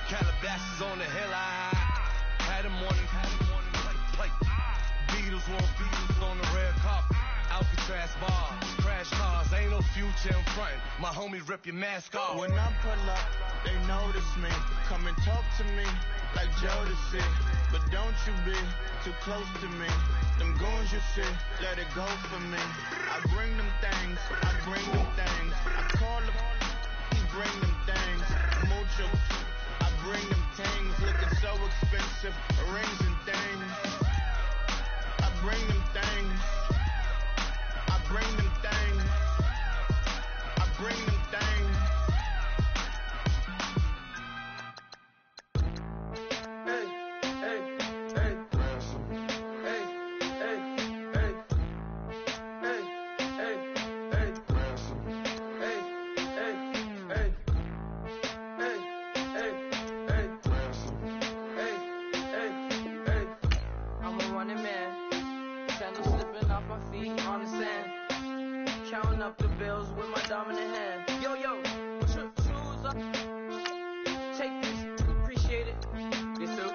Calabasas on the hill, I had them on plate. Beatles want Beatles on the red carpet. Alcatraz bars, crash cars, ain't no future in front. My homies rip your mask off. When I pull up, they notice me. Come and talk to me like Jodeci. But don't you be too close to me. Them goons you see, let it go for me. I bring them things, I bring them things. I call them, he bring them things. Mucho, I bring them things. Looking so expensive, rings and things. I bring them things. I bring them things. I bring them things. Hey, hey, hey. Hey, hey, hey. Hey, hey, hey. Hey, hey, hey. Hey, hey, hey. Hey, hey, hey. I'm a running man. Sandals slipping off my feet on the sand. Counting up the bills with my dominant hand. Yo, choose up. Take this, appreciate it. This too.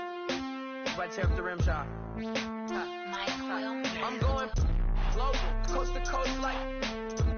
Right tear up the rim shot. I'm going global, coast to coast like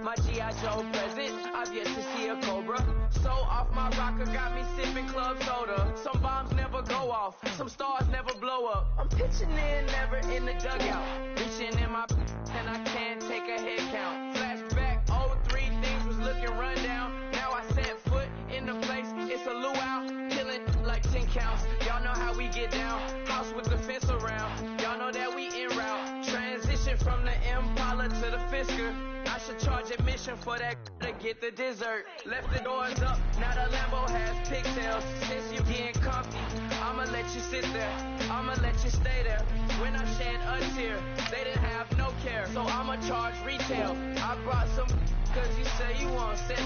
my G.I. Joe present. I've yet to see a Cobra. So off my rocker got me sipping club soda. Some bombs never go off, some stars never blow up. I'm pitching in, never in the dugout. Reaching in my and I can't take a head count. Flashback, 03, things was looking run down. Now I set foot in the place, it's a luau. Killing like 10 counts, y'all know how we get down. House with the fence around, y'all know that we en route. Transition from the Impala to the Fisker. I should charge admission for that to get the dessert. Left the doors up, now the Lambo has pigtails. Since you getting comfy, I'ma let you sit there, I'ma let you stay there. When I shed a tear, they didn't have no care, so I'ma charge retail. I brought some cause you say you want sex.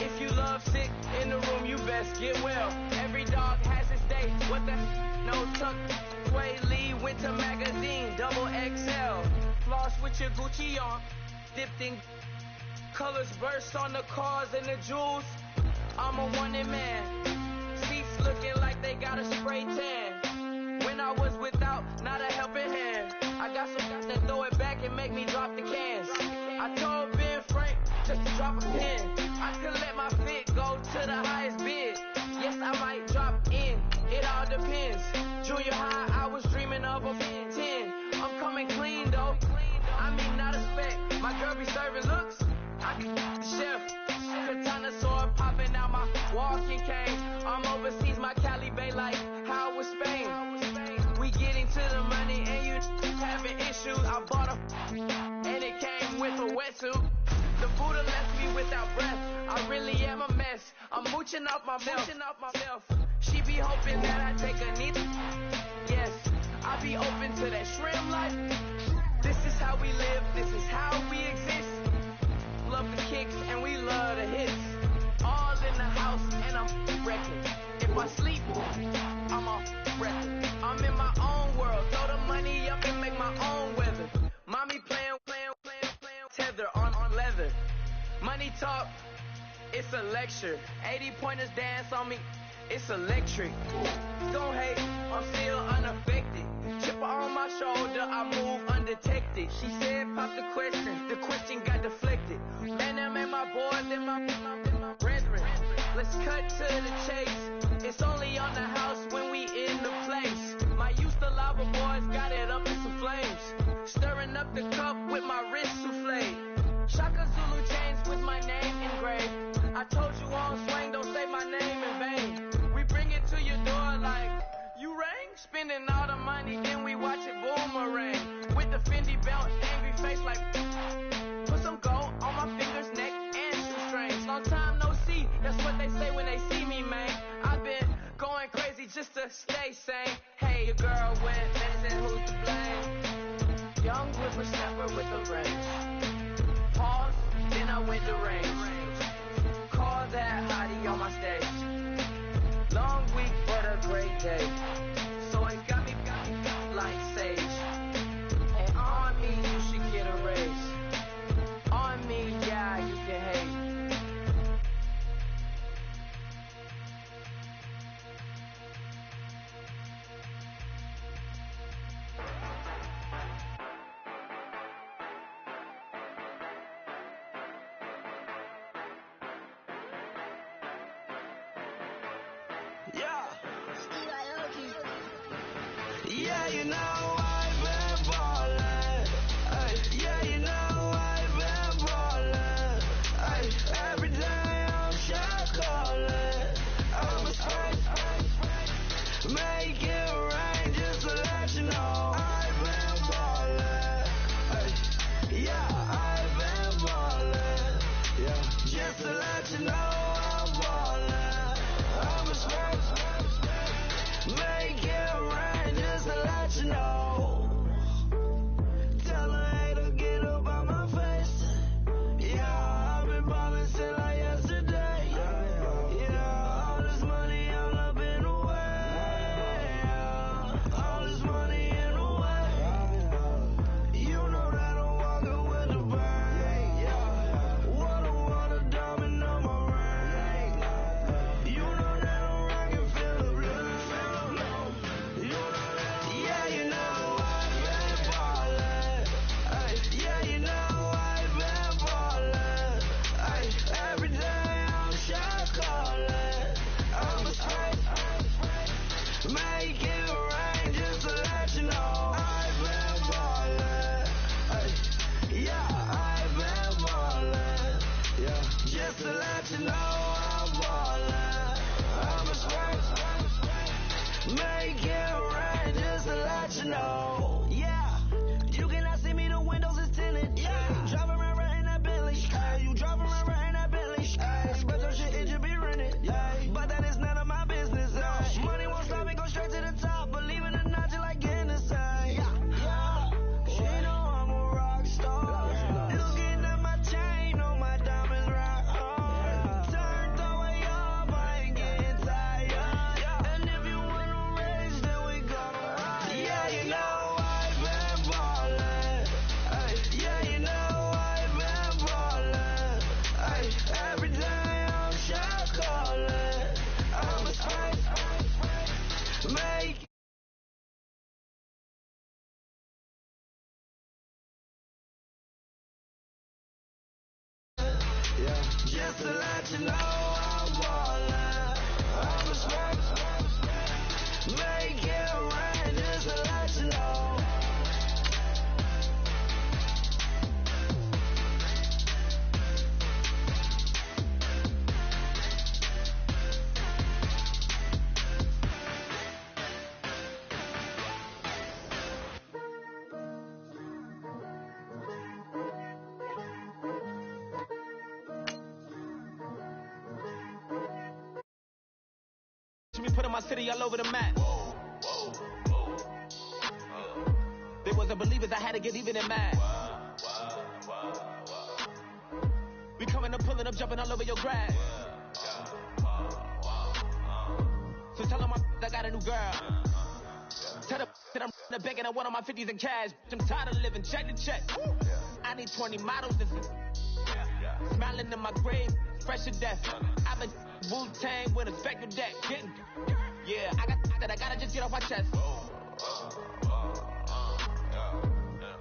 If you love sick in the room, you best get well. Every dog has its day, what the no tuck. Sway Lee, Winter Magazine, double XL. Floss with your Gucci on, dipped in colors burst on the cars and the jewels. I'm a wanted man. Seats looking like they got a spray tan. When I was without, not a helping hand. I got some guys that throw it back and make me drop the cans. I told Ben Frank just to drop a pin. I could let my fit go to the highest bid. Yes, I might drop in, it all depends. Junior high, I was dreaming of a 10. I'm coming clean though, I mean not a spec. My girl be serving looks, I can the chef. Katana sword popping out my walking cane. I'm overseas, my Cali Bay like how was Spain. We getting to the money and you having issues. I bought a and it came with a wetsuit. The Buddha left me without breath. I really am a mess. I'm mooching off myself. She be hoping that I take a knee. Yes, I be open to that shrimp life. This is how we live. This is how we exist. Love the kicks and we love the hits. All in the house and I'm wrecking. If I sleep, I'm a wrecking. I'm in my own world. Throw the money up and make my own weather. Mommy playing tether on leather. Money talk, it's a lecture. 80 pointers dance on me, it's electric. Don't hate, I'm still unaffected. Chipper on my shoulder, I move undetected. She said pop the question got deflected. Man, them ain't my boys, them my brethren. Let's cut to the chase. It's only on the house when we in the place. My used to lava boys got it up in some flames. Stirring up the cup with my wrist souffle. Shaka Zulu chains with my name engraved. I told you on swing, don't say my name in vain. We bring it to your door like, you rang? Spending all the money, then we watch it boomerang. With the Fendi belt, angry face like, put some gold on my fingers, neck, and shoestrings. Long time no see, that's what they say when they see me, man. I've been going crazy just to stay sane. Hey, your girl went missing, who's to blame? Young whippersnapper with a range. Pause, then I went to range. Call that hottie on my stage. Long week, but a great day. So it got me like sage. And on me, you should get a raise. On me, yeah, you can hate. you know I've been ballin'. Ay, yeah, you know I've been ballin'. Ay, every day I'm shot callin'. I'm a straight, make it rain just to let you know I've been ballin'. Ay, yeah, I've been ballin'. Yeah, just to let you know I'm ballin'. I'm a straight, make it rain just to let you know. Tell a hater get up on my face. Yeah, I've been ballin' since like yesterday. Yeah, all this money all up in the way. All this money in the way. You know that I'm walking with the bank. Water, diamond on my ring. You know that I'm rockin' feel the blue. You know that, yeah, you know I've been ballin'. Ay, yeah, you know I've been ballin'. Ay, every day I'm shot callin'. I'm a straight, make it rain just to let you know I've been ballin'. Ay, yeah, I've been ballin'. Yeah, just to let you know I'm ballin'. I'm a straight, make it rain just to let you know. Yeah, you cannot see me, the windows is tinted. Yeah, driving around right in that Bentley. Hey, you driving around right in that Bentley. Hey, special shit, it should be rented. Hey, but that is none of my business. Hey, money won't stop me, go straight to the top. Believe it or not, just like Guinness. Hey, yeah, she know I'm a rock star. Looking at my chain, on my diamonds rock hard. Turned the way up, I ain't getting tired. And if you wanna race, then we gonna ride. Yeah, you know I've been ballin'. Ay, yeah, you know I've been ballin'. Ay, every day I'm shot callin'. I'm a straight, make yeah, just to let you know I'm ballin'. I'm a straight, make it rain just to let you know. Me putting my city all over the map. There wasn't believers, I had to get even in mad. We coming up, pulling up, jumping all over your grass. So tell them I got a new girl. Tell them that I'm begging on one of my 50s in cash. I'm tired of living check to check. I need 20 models and smiling in my grave, fresh to death. I've been Wu-Tang with a spectral deck. Yeah, I gotta just get off my chest.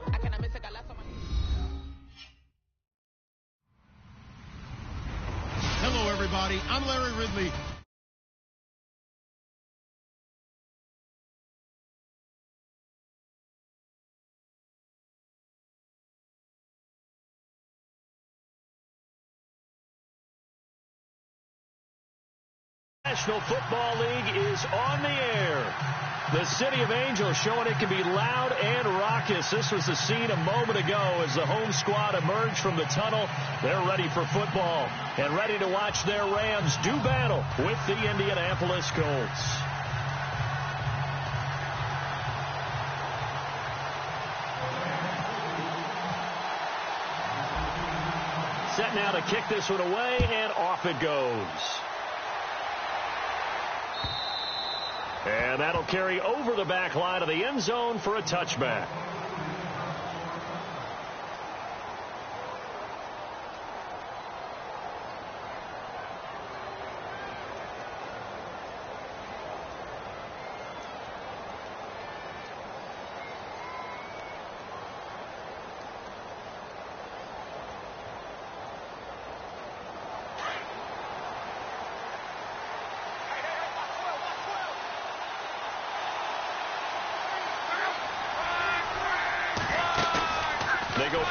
I cannot miss it, I lost on my... Hello, everybody. I'm Larry Ridley. National Football League is on the air. The City of Angels showing it can be loud and raucous. This was the scene a moment ago as the home squad emerged from the tunnel. They're ready for football and ready to watch their Rams do battle with the Indianapolis Colts. Set now to kick this one away, and off it goes. And that'll carry over the back line of the end zone for a touchback.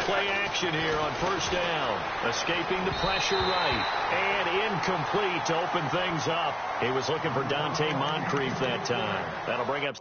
play action here on first down. Escaping the pressure right. And incomplete to open things up. He was looking for Dante Moncrief that time. That'll bring up...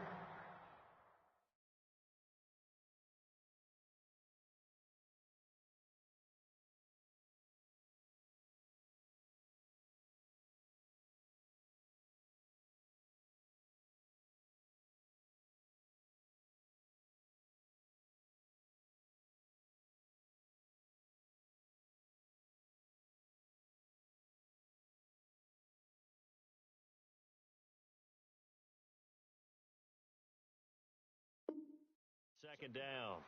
Second down.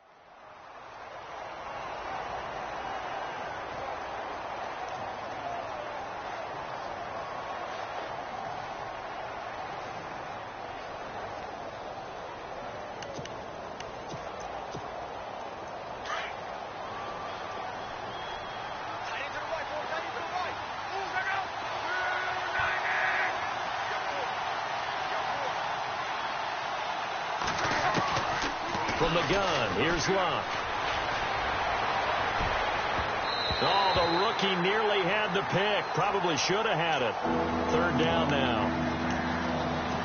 From the gun, here's Luck. Oh, the rookie nearly had the pick. Probably should have had it. Third down now.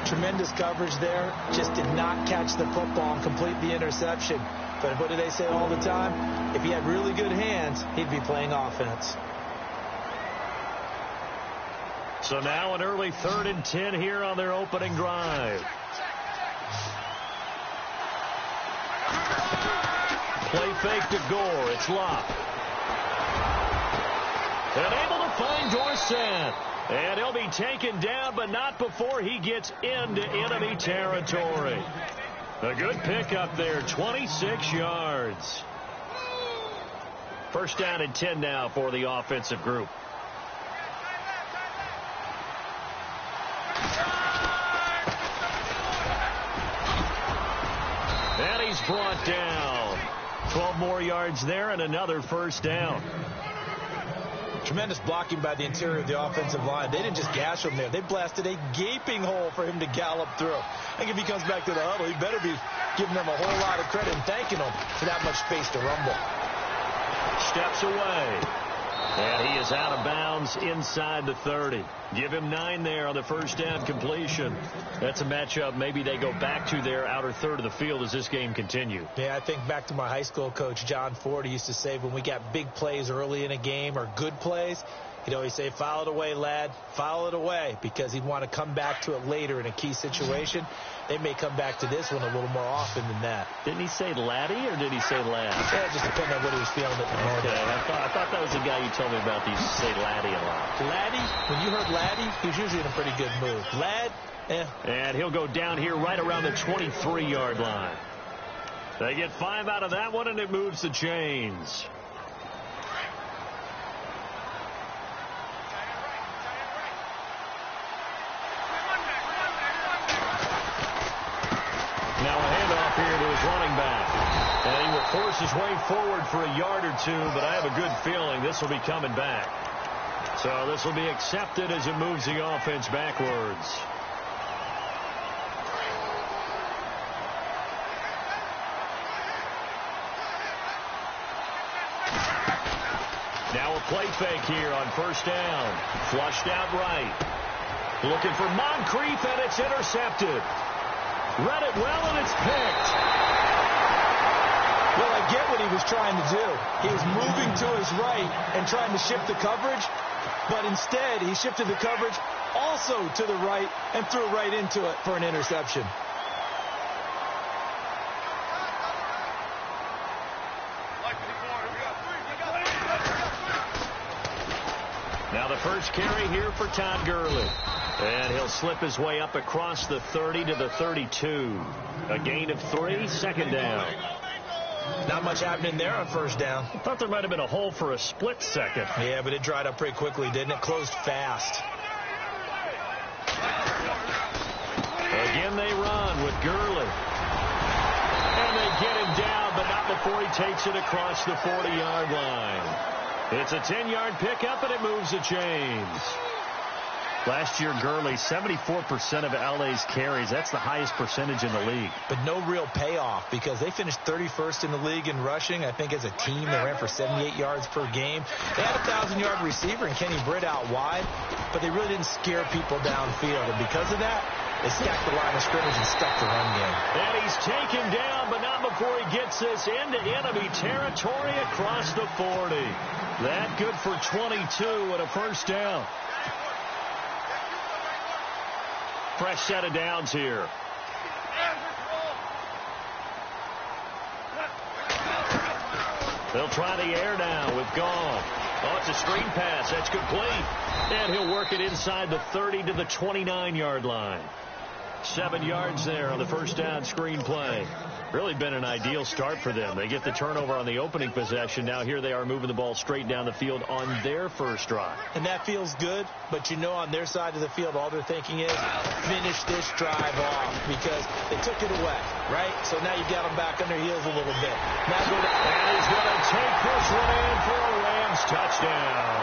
Tremendous coverage there. Just did not catch the football and complete the interception. But what do they say all the time? If he had really good hands, he'd be playing offense. So now an early 3rd and 10 here on their opening drive. Play fake to Gore. It's Luck. And able to find Dorsett. And he'll be taken down, but not before he gets into enemy territory. A good pickup there, 26 yards. First down and 10 now for the offensive group. And he's brought down. 12 more yards there and another first down. Tremendous blocking by the interior of the offensive line. They didn't just gash him there. They blasted a gaping hole for him to gallop through. I think if he comes back to the huddle, he better be giving them a whole lot of credit and thanking them for that much space to rumble. Steps away. And he is out of bounds inside the 30. Give him 9 there on the first down completion. That's a matchup maybe they go back to their outer third of the field as this game continues. Yeah, I think back to my high school coach, John Ford. He used to say when we got big plays early in a game or good plays, he'd always say, foul it away, lad, foul it away, because he'd want to come back to it later in a key situation. They may come back to this one a little more often than that. Didn't he say laddie or did he say lad? Yeah, it just depended on what he was feeling at the moment. Okay, I thought that was the guy you told me about that used to say laddie a lot. Laddie? When you heard laddie, he was usually in a pretty good mood. Lad? Yeah. And he'll go down here right around the 23-yard line. They get 5 out of that one, and it moves the chains. Now a handoff here to his running back. And he will force his way forward for a yard or two, but I have a good feeling this will be coming back. So this will be accepted as it moves the offense backwards. Now a play fake here on first down. Flushed out right. Looking for Moncrief, and it's intercepted. Read it well, and it's picked. Well, I get what he was trying to do. He was moving to his right and trying to shift the coverage, but instead he shifted the coverage also to the right and threw right into it for an interception. Now the first carry here for Todd Gurley. And he'll slip his way up across the 30 to the 32. A gain of 3, second down. Not much happening there on first down. I thought there might have been a hole for a split second. Yeah, but it dried up pretty quickly, didn't it? Closed fast. Again they run with Gurley. And they get him down, but not before he takes it across the 40-yard line. It's a 10-yard pickup, and it moves the chains. Last year, Gurley, 74% of LA's carries. That's the highest percentage in the league. But no real payoff because they finished 31st in the league in rushing. I think as a team, they ran for 78 yards per game. They had a 1,000-yard receiver in Kenny Britt out wide, but they really didn't scare people downfield. And because of that, they stacked the line of scrimmage and stuck the run game. And he's taken down, but not before he gets this into enemy territory across the 40. That good for 22 and a first down. Fresh set of downs here. They'll try the air now with Gall. Oh, it's a screen pass. That's complete. And he'll work it inside the 30 to the 29-yard line. 7 yards there on the first down screen play. Really been an ideal start for them. They get the turnover on the opening possession. Now here they are moving the ball straight down the field on their first drive. And that feels good, but you know on their side of the field, all they're thinking is finish this drive off because they took it away, right? So now you got them back on their heels a little bit. Now and he's going to take this one in for a Rams touchdown.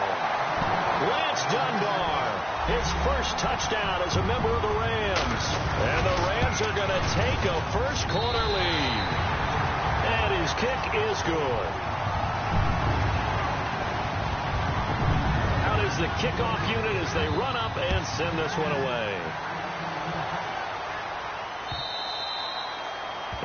Lance Dunbar, his first touchdown as a member of the Rams. And the Rams are going to take a first-quarter lead. And his kick is good. Out is the kickoff unit as they run up and send this one away.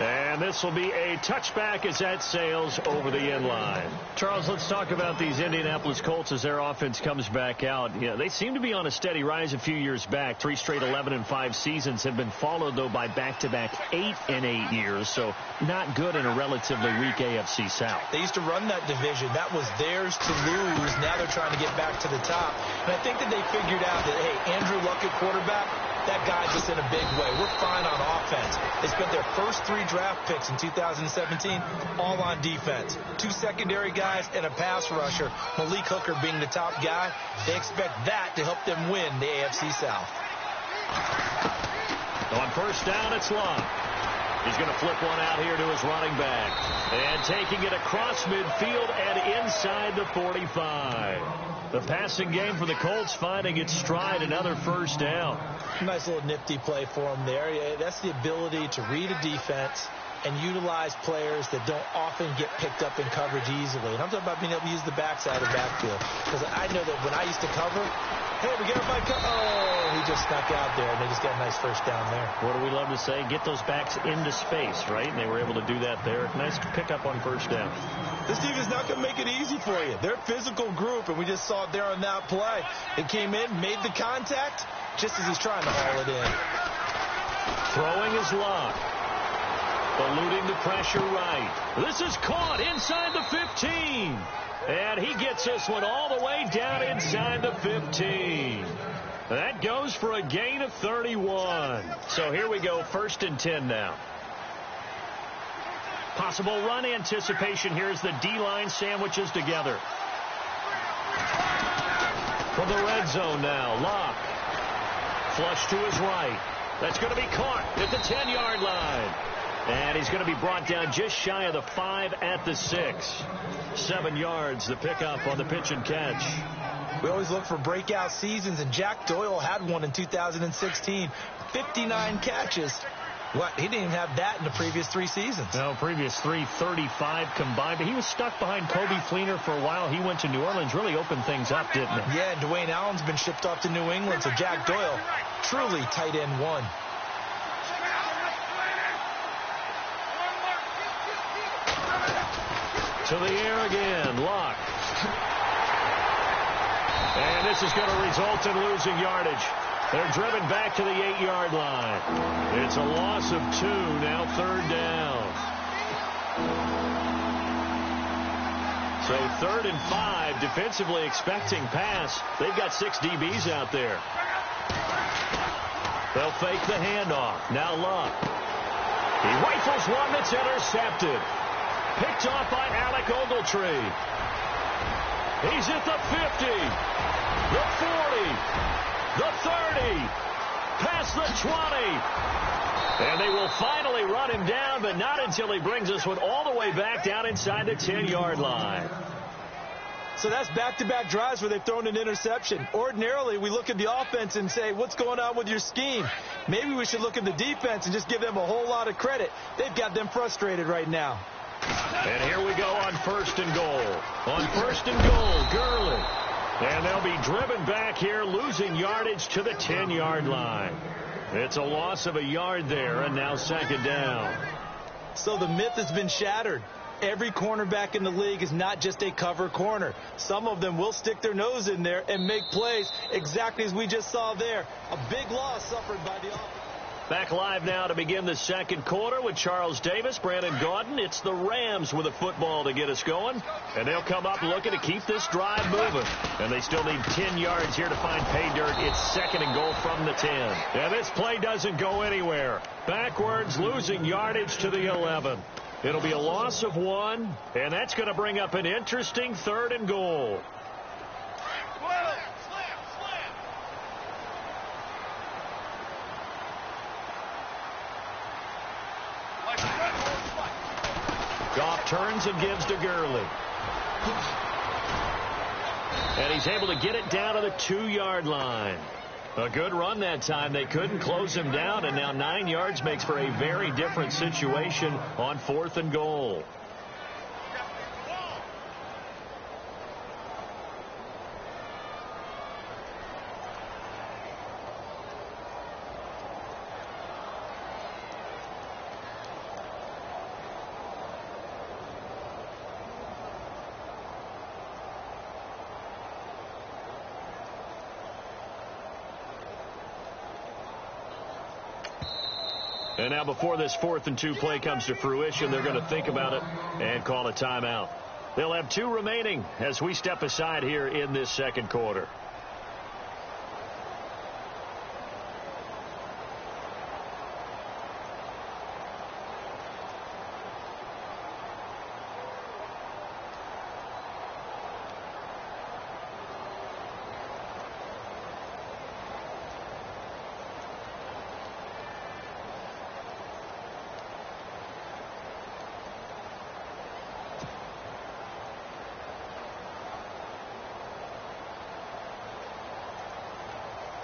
And this will be a touchback as that sails over the end line. Charles, let's talk about these Indianapolis Colts as their offense comes back out. Yeah, they seem to be on a steady rise a few years back. 3 straight 11-5 seasons have been followed, though, by back-to-back 8-8 years. So not good in a relatively weak AFC South. They used to run that division. That was theirs to lose. Now they're trying to get back to the top. And I think that they figured out that, hey, Andrew Luck at quarterback, that guy's just in a big way. We're fine on offense. They spent their first 3 draft picks in 2017 all on defense. 2 secondary guys and a pass rusher, Malik Hooker being the top guy. They expect that to help them win the AFC South. On first down, it's Love. He's going to flip one out here to his running back. And taking it across midfield and inside the 45. The passing game for the Colts finding its stride, another first down. Nice little nifty play for him there. Yeah, that's the ability to read a defense and utilize players that don't often get picked up in coverage easily. And I'm talking about being able to use the backside of the backfield. Because I know that when I used to cover, hey, we got my oh, he just snuck out there, and they just got a nice first down there. What do we love to say? Get those backs into space, right? And they were able to do that there. Nice pickup on first down. This team is not going to make it easy for you. They're a physical group, and we just saw it there on that play. It came in, made the contact, just as he's trying to haul it in. Throwing his Lock. Eluding the pressure right. This is caught inside the 15. And he gets this one all the way down inside the 15. That goes for a gain of 31. So here we go, 1st and 10 now. Possible run anticipation here as the D-line sandwiches together. From the red zone now, Locke. Flush to his right. That's going to be caught at the 10-yard line. And he's going to be brought down just shy of the 5 at the 6. 7 yards, the pickup on the pitch and catch. We always look for breakout seasons, and Jack Doyle had one in 2016. 59 catches. What? He didn't even have that in the previous 3 seasons. No, previous 3, 35 combined. But he was stuck behind Kobe Fleener for a while. He went to New Orleans, really opened things up, didn't it? Yeah, and Dwayne Allen's been shipped off to New England, so Jack Doyle, truly tight end 1. To the air again, Locke. And this is going to result in losing yardage. They're driven back to the 8-yard line. It's a loss of 2, now 3rd down. So 3rd and 5, defensively expecting pass. They've got 6 DBs out there. They'll fake the handoff. Now Locke. He rifles one that's intercepted. Picked off by Alec Ogletree. He's at the 50, the 40, the 30, past the 20. And they will finally run him down, but not until he brings this one all the way back down inside the 10-yard line. So that's back-to-back drives where they've thrown an interception. Ordinarily, we look at the offense and say, what's going on with your scheme? Maybe we should look at the defense and just give them a whole lot of credit. They've got them frustrated right now. And here we go on 1st and goal. On 1st and goal, Gurley. And they'll be driven back here, losing yardage to the 10-yard line. It's a loss of a yard there, and now 2nd down. So the myth has been shattered. Every cornerback in the league is not just a cover corner. Some of them will stick their nose in there and make plays exactly as we just saw there. A big loss suffered by the offense. Back live now to begin the 2nd quarter with Charles Davis, Brandon Gaudin. It's the Rams with a football to get us going. And they'll come up looking to keep this drive moving. And they still need 10 yards here to find pay dirt. It's 2nd and goal from the 10. And this play doesn't go anywhere. Backwards, losing yardage to the 11. It'll be a loss of 1, and that's going to bring up an interesting 3rd and goal. Goff turns and gives to Gurley. And he's able to get it down to the 2-yard line. A good run that time. They couldn't close him down, and now 9 yards makes for a very different situation on 4th and goal. And now before this 4th and 2 play comes to fruition, they're going to think about it and call a timeout. They'll have 2 remaining as we step aside here in this 2nd quarter.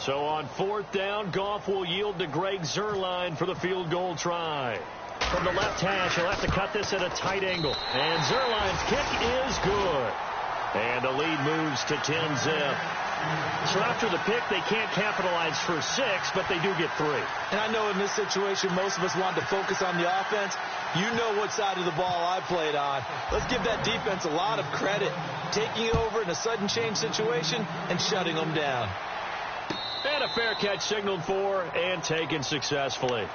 So on 4th down, Goff will yield to Greg Zuerlein for the field goal try. From the left hash, he'll have to cut this at a tight angle. And Zuerlein's kick is good. And the lead moves to 10-zip. So after the pick, they can't capitalize for 6, but they do get 3. And I know in this situation, most of us want to focus on the offense. You know what side of the ball I played on. Let's give that defense a lot of credit. Taking it over in a sudden change situation and shutting them down. And a fair catch signaled for and taken successfully.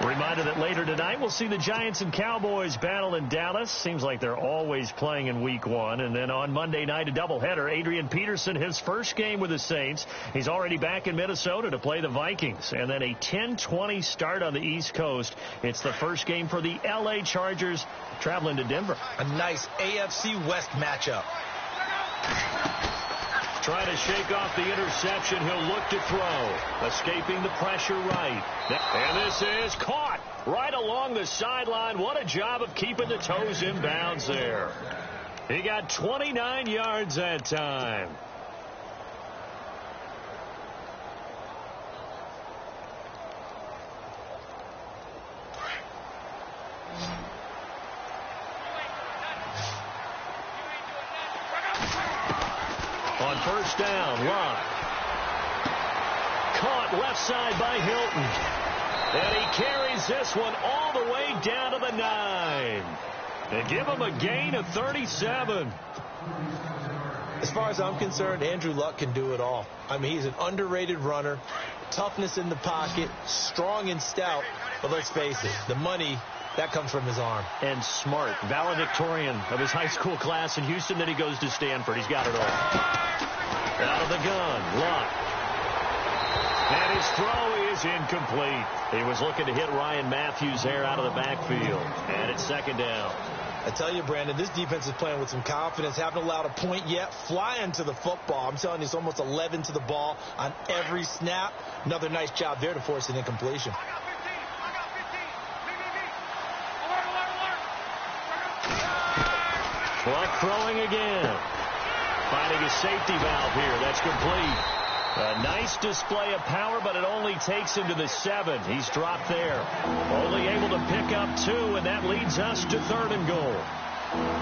Reminder that later tonight we'll see the Giants and Cowboys battle in Dallas. Seems like they're always playing in week 1. And then on Monday night, a doubleheader. Adrian Peterson, his first game with the Saints. He's already back in Minnesota to play the Vikings. And then a 10:20 start on the East Coast. It's the first game for the L.A. Chargers traveling to Denver. A nice AFC West matchup. Trying to shake off the interception. He'll look to throw. Escaping the pressure right. And this is caught right along the sideline. What a job of keeping the toes in bounds there. He got 29 yards that time. On 1st down, Lott. Caught left side by Hilton. And he carries this one all the way down to the 9. And give him a gain of 37. As far as I'm concerned, Andrew Luck can do it all. I mean, he's an underrated runner. Toughness in the pocket, strong and stout. But let's face it, the money, that comes from his arm. And smart. Valedictorian of his high school class in Houston. Then he goes to Stanford. He's got it all. Out of the gun, Lott. And his throw is incomplete. He was looking to hit Ryan Matthews there out of the backfield. And it's 2nd down. I tell you, Brandon, this defense is playing with some confidence. Haven't allowed a point yet. Flying to the football. I'm telling you, it's almost 11 to the ball on every snap. Another nice job there to force an incompletion. Luck throwing again. Finding a safety valve here. That's complete. A nice display of power, but it only takes him to the 7. He's dropped there. Only able to pick up 2, and that leads us to 3rd and goal.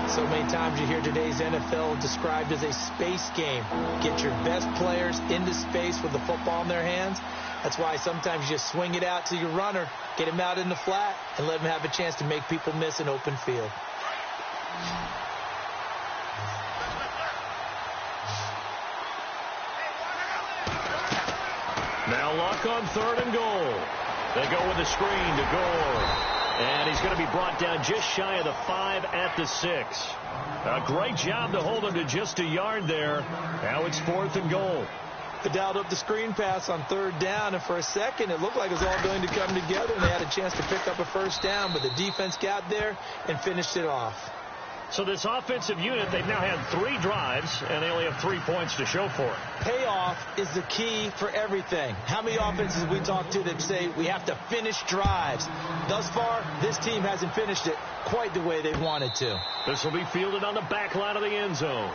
So many times you hear today's NFL described as a space game. Get your best players into space with the football in their hands. That's why sometimes you just swing it out to your runner, get him out in the flat, and let him have a chance to make people miss an open field. Now Luck on 3rd and goal. They go with the screen to Gore. And he's going to be brought down just shy of the 5 at the 6. A great job to hold him to just a yard there. Now it's 4th and goal. They dialed up the screen pass on 3rd down, and for a second it looked like it was all going to come together, and they had a chance to pick up a 1st down, but the defense got there and finished it off. So this offensive unit, they've now had 3 drives, and they only have 3 points to show for it. Payoff is the key for everything. How many offenses we talk to that say we have to finish drives? Thus far, this team hasn't finished it quite the way they wanted to. This will be fielded on the back line of the end zone.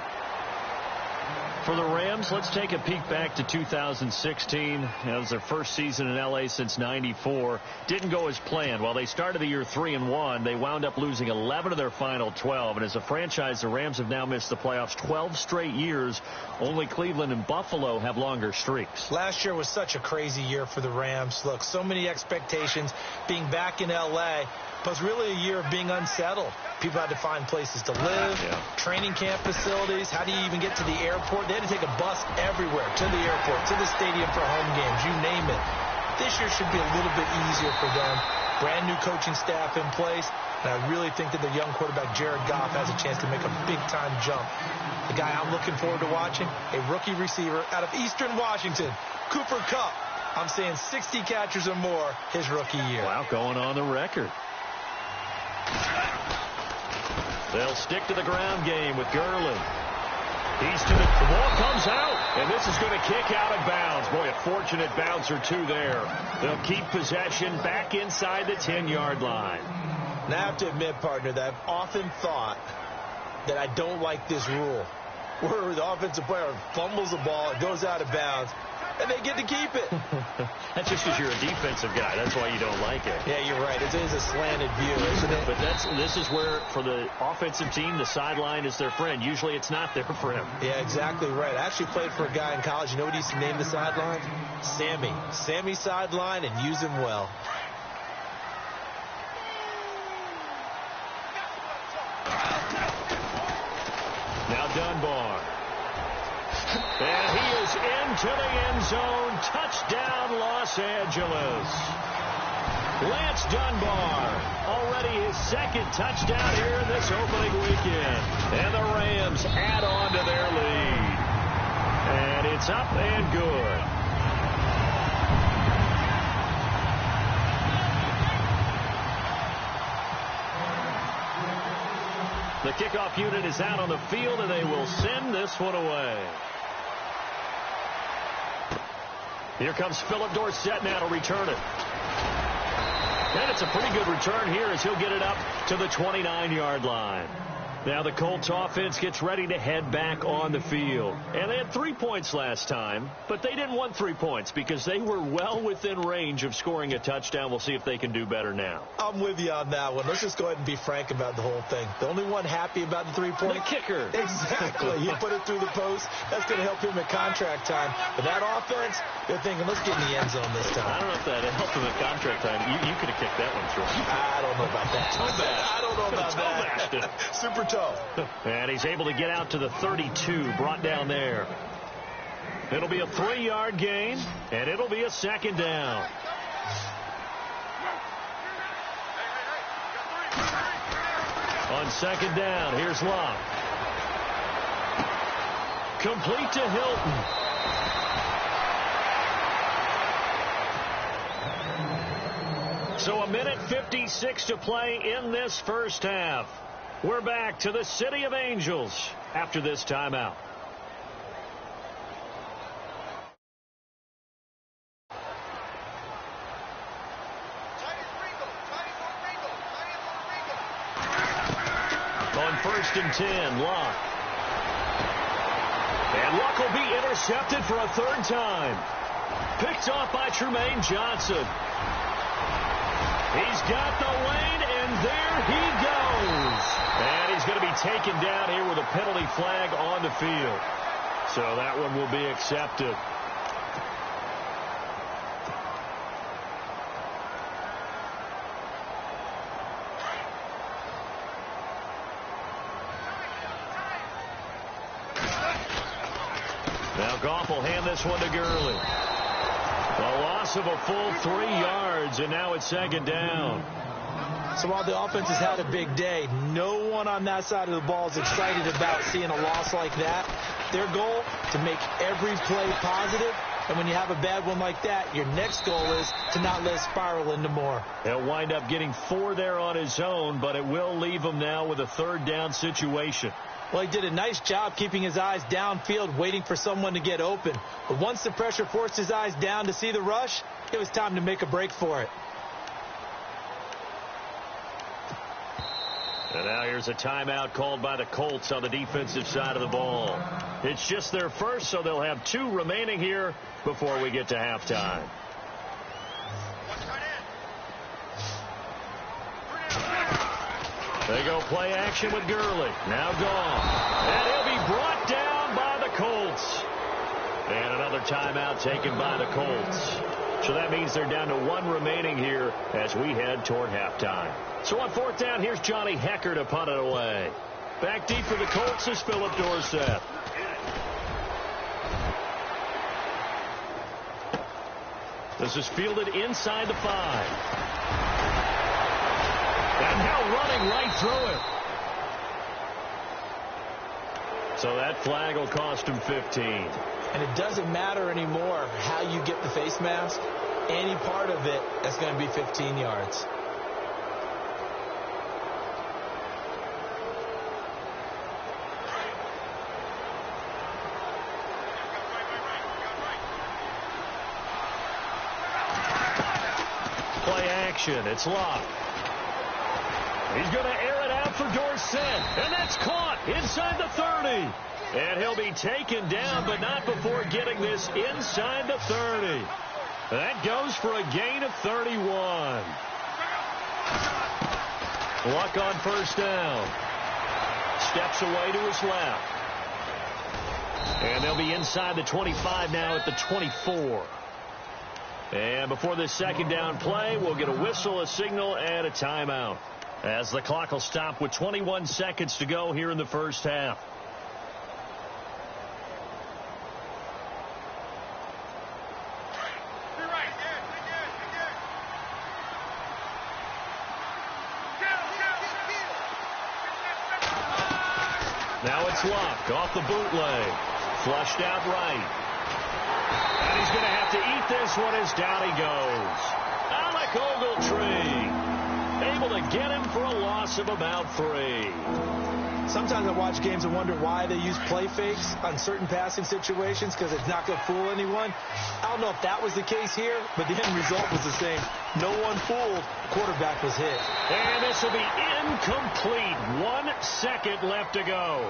For the Rams, let's take a peek back to 2016. That was their first season in L.A. since '94. Didn't go as planned. While they started the year 3-1, they wound up losing 11 of their final 12. And as a franchise, the Rams have now missed the playoffs 12 straight years. Only Cleveland and Buffalo have longer streaks. Last year was such a crazy year for the Rams. Look, so many expectations being back in L.A., but it's really a year of being unsettled. People had to find places to live, training camp facilities. How do you even get to the airport? They had to take a bus everywhere, to the airport, to the stadium for home games, you name it. This year should be a little bit easier for them. Brand new coaching staff in place, and I really think that the young quarterback Jared Goff has a chance to make a big-time jump. The guy I'm looking forward to watching, a rookie receiver out of Eastern Washington, Cooper Kupp. I'm saying 60 catches or more his rookie year. Wow, going on the record. They'll stick to the ground game with Gurley. The ball comes out, and this is going to kick out of bounds. Boy, a fortunate bounce or 2 there. They'll keep possession back inside the 10-yard line. Now, I have to admit, partner, that I've often thought that I don't like this rule, where the offensive player fumbles the ball, it goes out of bounds, and they get to keep it. That's just because you're a defensive guy. That's why you don't like it. Yeah, you're right. It is a slanted view, isn't it? But this is where, for the offensive team, the sideline is their friend. Usually it's not their friend. Yeah, exactly right. I actually played for a guy in college. You know what he used to name the sideline? Sammy. Sammy sideline, and use him well. Now Dunbar. And he is into the end zone. Touchdown, Los Angeles. Lance Dunbar, already his 2nd touchdown here in this opening weekend. And the Rams add on to their lead. And it's up and good. The kickoff unit is out on the field, and they will send this one away. Here comes Philip Dorsett now to return it. And it's a pretty good return here as he'll get it up to the 29-yard line. Now the Colts offense gets ready to head back on the field. And they had 3 points last time, but they didn't want 3 points because they were well within range of scoring a touchdown. We'll see if they can do better now. I'm with you on that one. Let's just go ahead and be frank about the whole thing. The only one happy about the 3-point. The kicker. Exactly. You put it through the post. That's going to help him at contract time. But that offense, they're thinking, let's get in the end zone this time. I don't know if that helped him at contract time. You could have kicked that one through. I don't know about that. I don't know about that. Super tough. And he's able to get out to the 32, brought down there. It'll be a 3-yard gain, and it'll be a 2nd down. On 2nd down, here's Love. Complete to Hilton. So 1:56 to play in this first half. We're back to the City of Angels after this timeout. On 1st and 10, Locke. And Luck will be intercepted for a third time. Picked off by Trumaine Johnson. He's got the lane, and there he goes. And he's going to be taken down here with a penalty flag on the field. So that one will be accepted. Now Goff will hand this one to Gurley. A loss of a full 3 yards, and now it's second down. So while the offense has had a big day, no one on that side of the ball is excited about seeing a loss like that. Their goal, to make every play positive, and when you have a bad one like that, your next goal is to not let it spiral into more. He'll wind up getting 4 there on his own, but it will leave him now with a third down situation. Well, he did a nice job keeping his eyes downfield, waiting for someone to get open. But once the pressure forced his eyes down to see the rush, it was time to make a break for it. And now here's a timeout called by the Colts on the defensive side of the ball. It's just their first, so they'll have 2 remaining here before we get to halftime. They go play action with Gurley. Now gone. And he'll be brought down by the Colts. And another timeout taken by the Colts. So that means they're down to 1 remaining here as we head toward halftime. So on 4th down, here's Johnny Hecker to punt it away. Back deep for the Colts is Phillip Dorsett. This is fielded inside the 5. And now running right through it. So that flag will cost him 15. And it doesn't matter anymore how you get the face mask. Any part of it, that's going to be 15 yards. Play action. It's Luck. He's going to air it out for Dorsett. And that's caught inside the 30. And he'll be taken down, but not before getting this inside the 30. That goes for a gain of 31. Luck on first down. Steps away to his left. And they'll be inside the 25 now at the 24. And before this second down play, we'll get a whistle, a signal, and a timeout, as the clock will stop with 21 seconds to go here in the first half. Now it's Luck off the bootleg. Flushed out right. And he's going to have to eat this one as down he goes. Alec Ogletree able to get him for a loss of about 3. Sometimes I watch games and wonder why they use play fakes on certain passing situations, because it's not going to fool anyone. I don't know if that was the case here, but the end result was the same. No one fooled. Quarterback was hit. And this will be incomplete. 1 second left to go.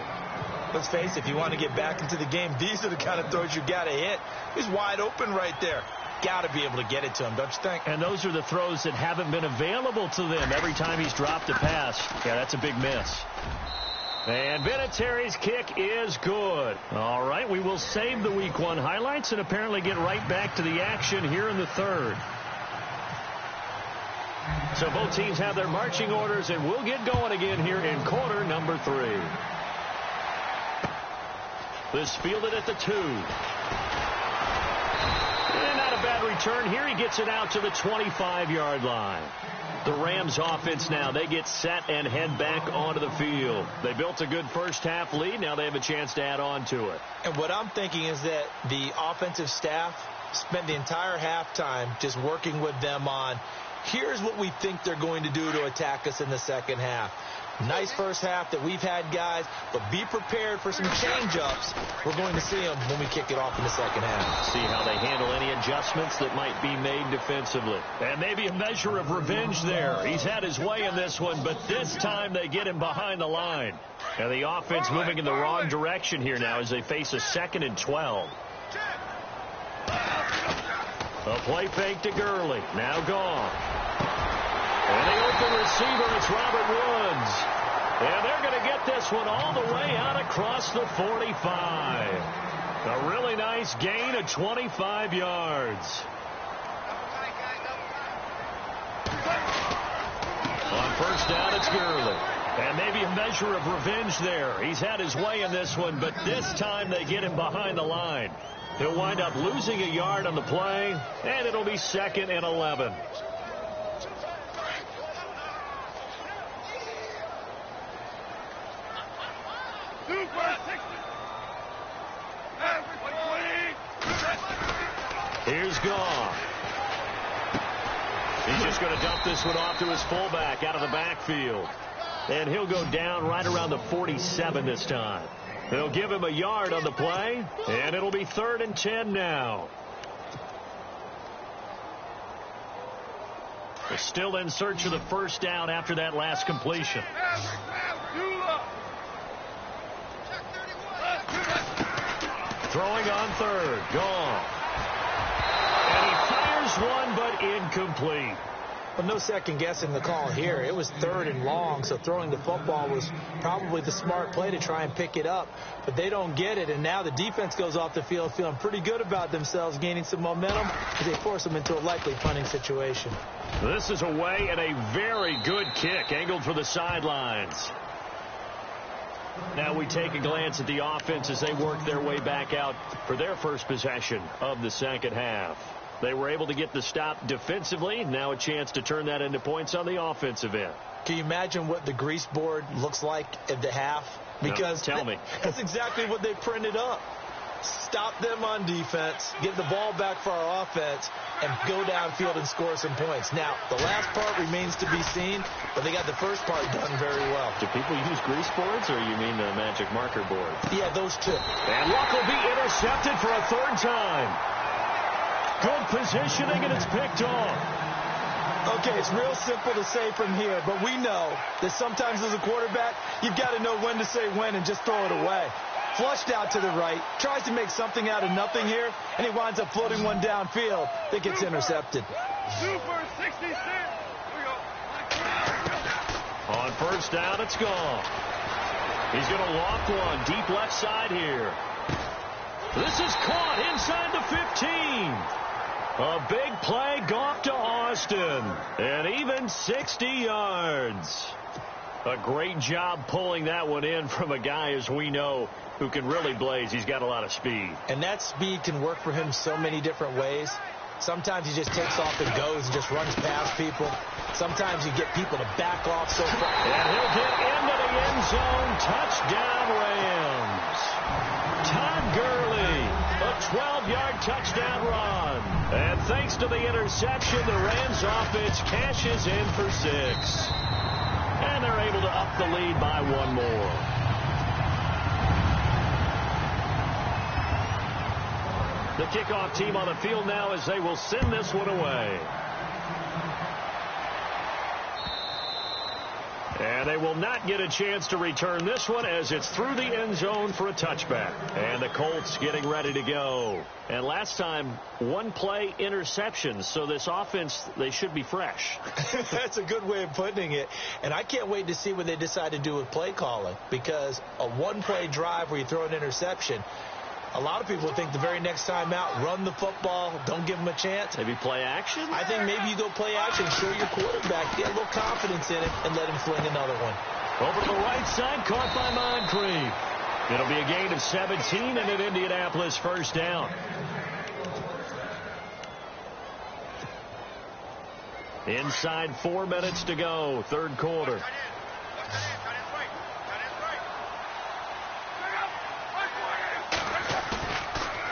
Let's face it, if you want to get back into the game, these are the kind of throws you got to hit. He's wide open right there. Got to be able to get it to him, don't you think? And those are the throws that haven't been available to them every time he's dropped a pass. Yeah, that's a big miss. And Vinatieri's kick is good. All right, we will save the Week 1 highlights and apparently get right back to the action here in the third. So both teams have their marching orders, and we'll get going again here in quarter number 3. This fielded at the 2. And not a bad return here. He gets it out to the 25-yard line. The Rams offense now, they get set and head back onto the field. They built a good first half lead. Now they have a chance to add on to it. And what I'm thinking is that the offensive staff spent the entire halftime just working with them on, here's what we think they're going to do to attack us in the second half. Nice first half that we've had, guys, but be prepared for some change-ups. We're going to see them when we kick it off in the second half. See how they handle any adjustments that might be made defensively. And maybe a measure of revenge there. He's had his way in this one, but this time they get him behind the line. And the offense moving in the wrong direction here now as they face a 2nd and 12. A play fake to Gurley. Now gone. And the open receiver, it's Robert Woods. And they're going to get this one all the way out across the 45. A really nice gain of 25 yards. On first down, it's Gurley. And maybe a measure of revenge there. He's had his way in this one, but this time they get him behind the line. He'll wind up losing a yard on the play, and it'll be 2nd and 11. Here's Goff. He's just going to dump this one off to his fullback out of the backfield. And he'll go down right around the 47 this time. They'll give him a yard on the play, and it'll be 3rd and 10 now. They're still in search of the first down after that last completion. Throwing on 3rd. Gone. And he fires one, but incomplete. Well, no second guessing the call here. It was 3rd and long, so throwing the football was probably the smart play to try and pick it up. But they don't get it, and now the defense goes off the field feeling pretty good about themselves, gaining some momentum as they force them into a likely punting situation. This is away and a very good kick, angled for the sidelines. Now we take a glance at the offense as they work their way back out for their first possession of the second half. They were able to get the stop defensively. Now a chance to turn that into points on the offensive end. Can you imagine what the grease board looks like at the half? Because no, tell me. That's exactly what they printed up. Stop them on defense, get the ball back for our offense, and go downfield and score some points. Now, the last part remains to be seen, but they got the first part done very well. Do people use grease boards, or you mean the magic marker board? Yeah, those two. And Luck will be intercepted for a 3rd time. Good positioning, and it's picked off. Okay, it's real simple to say from here, but we know that sometimes as a quarterback, you've got to know when to say when and just throw it away. Flushed out to the right, tries to make something out of nothing here, and he winds up floating one downfield that gets intercepted. Super 66. On first down, it's gone. He's going to loft one deep left side here. This is caught inside the 15. A big play, Goff to Austin, and even 60 yards. A great job pulling that one in from a guy, as we know, who can really blaze. He's got a lot of speed. And that speed can work for him so many different ways. Sometimes he just takes off and goes and just runs past people. Sometimes you get people to back off so far. And he'll get into the end zone. Touchdown, Rams. Todd Gurley, a 12-yard touchdown run. And thanks to the interception, the Rams offense cashes in for 6. And they're able to up the lead by one more. The kickoff team on the field now as they will send this one away. And they will not get a chance to return this one as it's through the end zone for a touchback. And the Colts getting ready to go. And last time, one play interceptions. So this offense, they should be fresh. That's a good way of putting it. And I can't wait to see what they decide to do with play calling. Because a one-play drive where you throw an interception, a lot of people think the very next time out, run the football, don't give them a chance. Maybe play action? I think maybe you go play action, show your quarterback, get a little confidence in him, and let him fling another one. Over to the right side, caught by Moncrief. It'll be a gain of 17 and an Indianapolis first down. Inside 4 minutes to go, third quarter.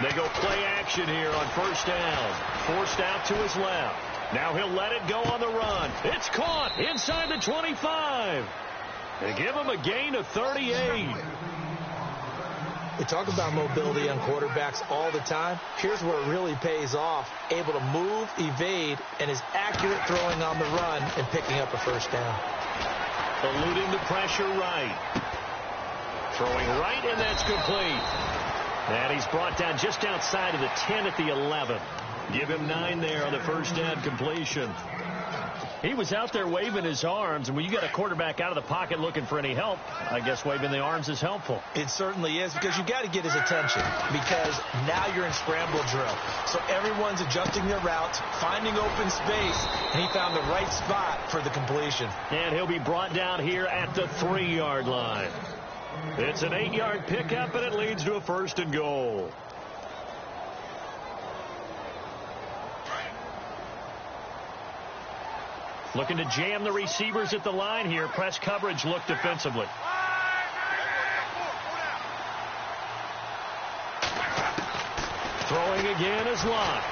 They go play action here on first down. Forced out to his left. Now he'll let it go on the run. It's caught inside the 25. They give him a gain of 38. We talk about mobility on quarterbacks all the time. Here's where it really pays off. Able to move, evade, and is accurate throwing on the run and picking up a first down. Eluding the pressure right. Throwing right, and that's complete. And he's brought down just outside of the 10 at the 11. Give him 9 there on the first down completion. He was out there waving his arms, and when you got a quarterback out of the pocket looking for any help, I guess waving the arms is helpful. It certainly is, because you got to get his attention, because now you're in scramble drill. So everyone's adjusting their routes, finding open space, and he found the right spot for the completion. And he'll be brought down here at the 3-yard line. It's an 8-yard pickup, and it leads to a 1st and goal. Looking to jam the receivers at the line here. Press coverage look defensively. Throwing again is Lott.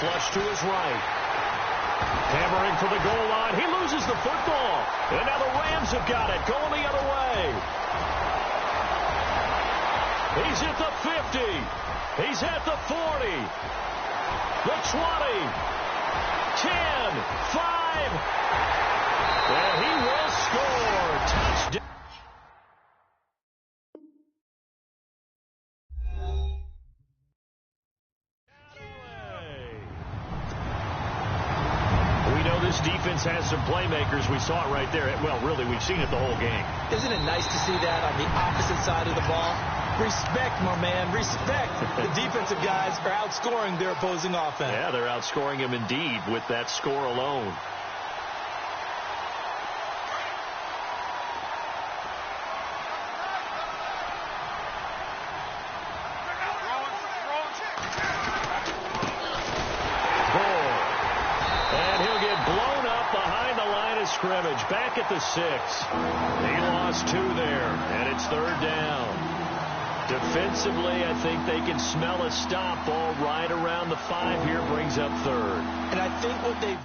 Flush to his right. Hammering for the goal line. He loses the football. And now the Rams have got it. Going the other way. He's at the 50. He's at the 40. The 20. 10, 5, and he will score. Touchdown. We know this defense has some playmakers. We saw it right there. Well, really, we've seen it the whole game. Isn't it nice to see that on the opposite side of the ball? Respect, my man, respect. The defensive guys are outscoring their opposing offense. Yeah, they're outscoring him indeed with that score alone. And he'll get blown up behind the line of scrimmage. Back at the 6. He lost 2 there, and it's 3rd down. Defensively, I think they can smell a stop ball right around the 5 here, brings up 3rd. And I think what they've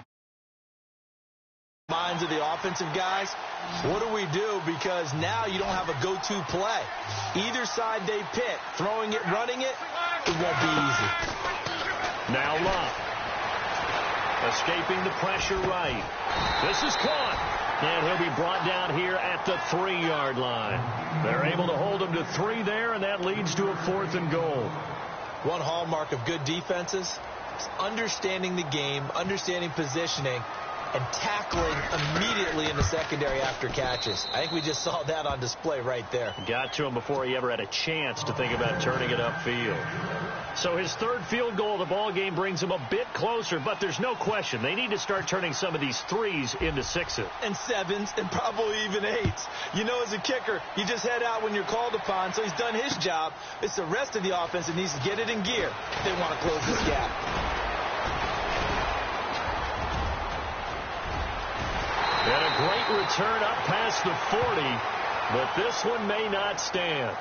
minds of the offensive guys, what do we do? Because now you don't have a go-to play. Either side they pick, throwing it, running it, it won't be easy. Now Lott. Escaping the pressure right. This is caught. And he'll be brought down here at the 3-yard line. They're able to hold him to 3 there, and that leads to a 4th and goal. One hallmark of good defenses is understanding the game, understanding positioning, and tackling immediately in the secondary after catches. I think we just saw that on display right there. Got to him before he ever had a chance to think about turning it upfield. So his 3rd field goal of the ball game brings him a bit closer, but there's no question they need to start turning some of these 3s into 6s. And 7s, and probably even 8s. You know, as a kicker, you just head out when you're called upon, so he's done his job. It's the rest of the offense that needs to get it in gear if they want to close this gap. And a great return up past the 40, but this one may not stand.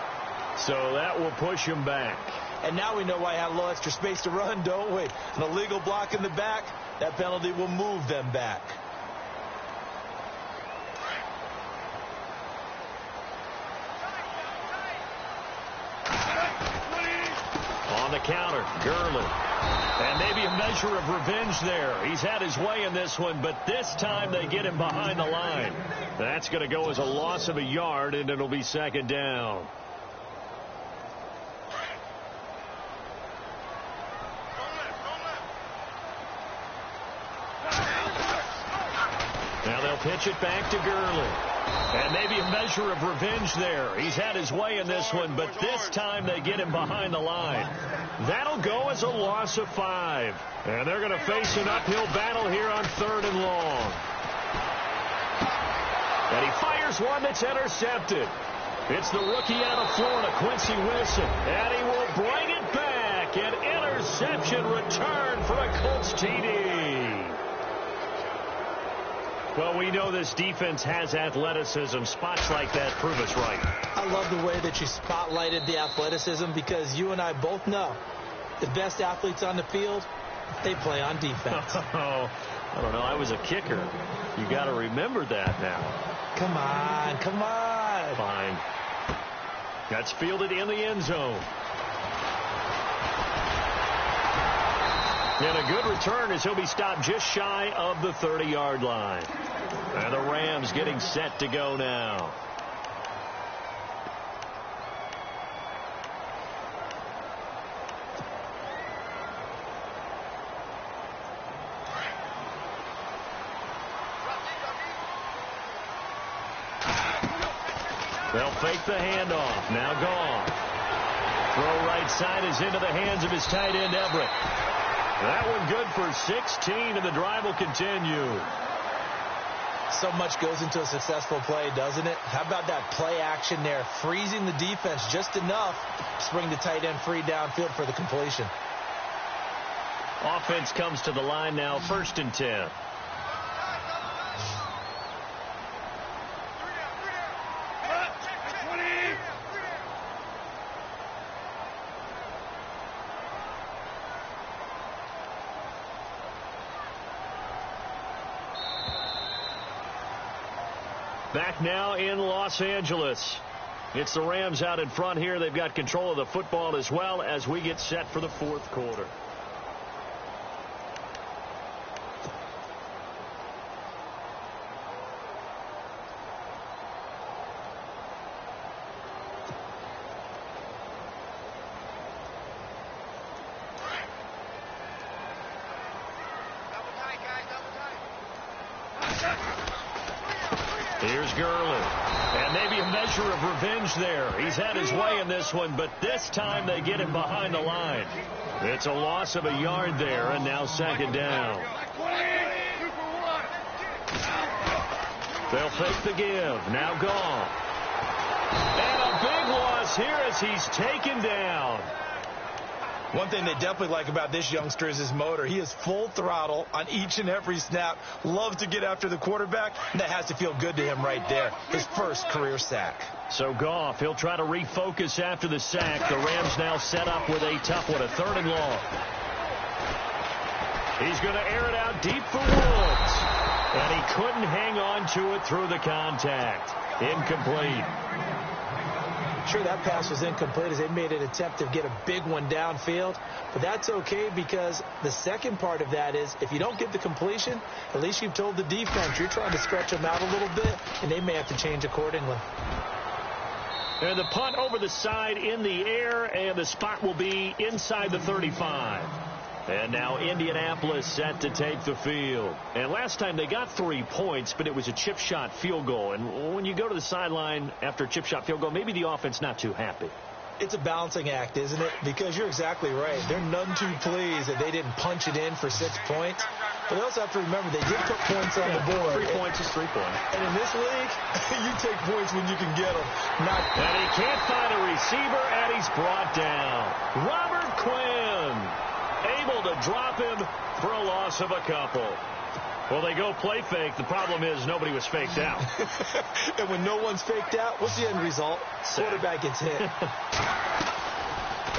So that will push him back. And now we know why I had a little extra space to run, don't we? An illegal block in the back, that penalty will move them back. On the counter, Gurley. And maybe a measure of revenge there. He's had his way in this one, but this time they get him behind the line. That's going to go as a loss of a yard, and it'll be 2nd down. Now they'll pitch it back to Gurley. And maybe a measure of revenge there. He's had his way in this one, but this time they get him behind the line. That'll go as a loss of 5. And they're going to face an uphill battle here on 3rd and long. And he fires one that's intercepted. It's the rookie out of Florida, Quincy Wilson. And he will bring it back. An interception return for a Colts TD. Well, we know this defense has athleticism. Spots like that prove us right. I love the way that you spotlighted the athleticism, because you and I both know the best athletes on the field They play on defense. Oh, I don't know. I was a kicker. You got to remember that now. Come on, come on. Fine. That's fielded in the end zone. And a good return as he'll be stopped just shy of the 30-yard line. And the Rams getting set to go now. They'll fake the handoff. Now gone. Throw right side is into the hands of his tight end, Everett. That one good for 16, and the drive will continue. So much goes into a successful play, doesn't it? How about that play action there, freezing the defense just enough to bring the tight end free downfield for the completion. Offense comes to the line now, 1st and 10. Back now in Los Angeles. It's the Rams out in front here. They've got control of the football as well as we get set for the 4th quarter. Here's Gurley. And maybe a measure of revenge there. He's had his way in this one, but this time they get him behind the line. It's a loss of a yard there, and now 2nd down. They'll fake the give. Now gone. And a big loss here as he's taken down. One thing they definitely like about this youngster is his motor. He is full throttle on each and every snap. Loves to get after the quarterback. And that has to feel good to him right there. His first career sack. So Goff, he'll try to refocus after the sack. The Rams now set up with a tough one, a 3rd and long. He's going to air it out deep for Woods. And he couldn't hang on to it through the contact. Incomplete. Sure, that pass was incomplete as they made an attempt to get a big one downfield. But that's okay because the second part of that is if you don't get the completion, at least you've told the defense you're trying to stretch them out a little bit, and they may have to change accordingly. And the punt over the side in the air, and the spot will be inside the 35. And now Indianapolis set to take the field. And last time they got 3 points, but it was a chip shot field goal. And when you go to the sideline after a chip shot field goal, maybe the offense not too happy. It's a balancing act, isn't it? Because you're exactly right. They're none too pleased that they didn't punch it in for 6 points. But they also have to remember they did put points on the board. 3 points is 3 points. And in this league, you take points when you can get them. And he can't find a receiver, and he's brought down. Robert Quinn able to drop him for a loss of a couple. Well, they go play fake. The problem is nobody was faked out. And when no one's faked out, what's the end result? Quarterback gets hit.